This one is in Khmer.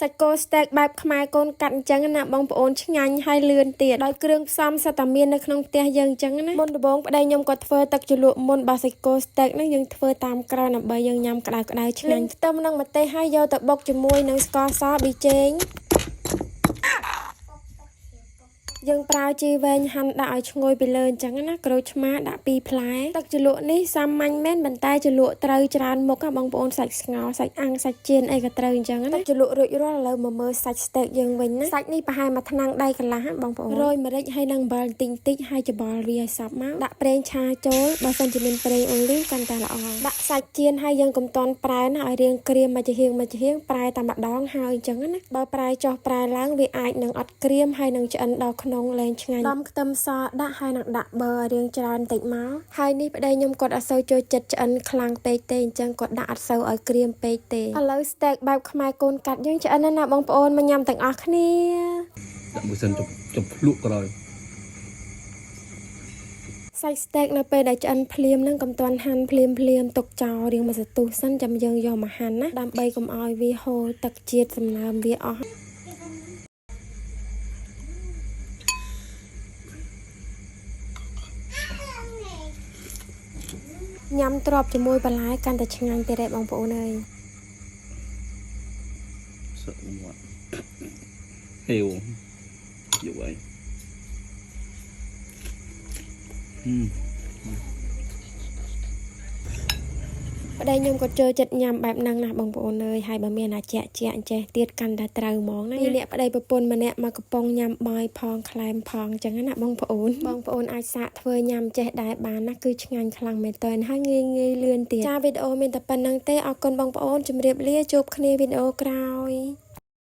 សាច់គោស្តេកបែបខ្មែរកូនកាត់អញ្ចឹងណាបងប្អូនឆ្ងាញ់ហើយលឿនទៀតដោយគ្រឿងផ្សំសុទ្ធតែមាននៅក្នុងផ្ទះយើងអញ្ចឹងណាមុនដំបូងប្តីខ្ញុំគាត់ធ្វើទឹកជ្រលក់មុនរបស់សាច់គោស្តេកហ្នឹងយើងធ្វើតាមក្រោយដើម្បីយើងញ៉ាំក្តៅៗឆ្ងាញ់ខ្ទឹមនិងម្ទេសហើយយកទៅបុកជាមួយនឹងស្ករសប៊ីចេងយើងប្រើជីវែងហាន់ដាក់ឲ្យឈ្ងុយពីលើអញ្ចឹងណាក្រូចឆ្មាដាក់2ផ្លែទឹកជ្រលក់នេះសាមញ្ញមែនប៉ុន្តែជ្រលក់ត្រូវច្រើនមុខបងប្អូនសាច់ស្ងោរសាច់អាំងសាច់ចៀនអីក៏ត្រូវអញ្ចឹងណាទឹកជ្រលក់រួចរាល់ឥឡូវមកមើលសាច់ស្តេកយើងវិញណាសាច់នេះប្រហែលមួយថ្នាំងដៃកន្លះបងប្អូនរោយម្រេចហើយនឹងអំបិលតិចហើយច្បល់វាឲ្យសព្វមកដាក់ប្រេងឆាចូលបើសិនជាមានប្រេងអូលីវកាន់តែល្អដាក់សាច់ចៀនហើយយើងកុំតន់ប្រែណាឲ្យរាងក្រៀមមួយចំហៀងប្រែតែម្ដងហើយអញ្ចឹងណាបើប្រែចុះប្រែឡើងវាអាចនឹងអត់ក្រៀមហើយនឹងឆ្អិនដល់ក្នុងលែងឆ្ងាញ់ដំខ្ទឹមសដាក់ហើយនឹងដាក់ប័ររៀងច្រើនតិចមកហើយនេះប្តីខ្ញុំគាត់អត់សូវចូលចិត្តឆ្អិនខ្លាំងពេកទេអញ្ចឹងគាត់ដាក់អត់សូវឲ្យក្រៀមពេកទេឥឡូវស្តេកបែបខ្មែរកូនកាត់យើងឆ្អិនណាបងប្អូនមកញ៉ាំទាំងអស់គ្នាដាក់មួយសិនជប់ភ្លក់ក្រោយសាច់ស្តេកនៅពេលដែលឆ្អិនភ្លាមនឹងកុំទាន់ហាន់ភ្លាមទុកចោលរៀងមួយសន្ទុះសិនចាំយើងយកមកហាន់ណាដើម្បីកុំឲ្យវាហូរទឹកជាតិសំណើមវាអស់ញ៉ាំទ្របជាមួយបន្លែកាន់តែឆ្ងាញ់ទៀតទេបងប្អូនអើយសឹកមាត់ហេវយកអីប្តីខ្ញុំក៏ចូលចិត្តញ៉ាំបែបហ្នឹងណាបងប្អូនអើយហើយបើមានអាជាចេះទៀតកាន់តែត្រូវហ្មងណាពីអ្នកប្តីប្រពន្ធម្នាក់មកកំប៉ុងញ៉ាំបាយផងក្លែមផងអញ្ចឹងណាបងប្អូនអាចសាកធ្វើញ៉ាំចេះដែរបានណាគឺឆ្ងាញ់ខ្លាំងមែនតើហើយងាយលឿនទៀតចាវីដេអូមានតែប៉ុណ្្នឹងទេអរគុណបងប្អូនជម្រាបលាជួបគ្នាវីដេអូក្រោយ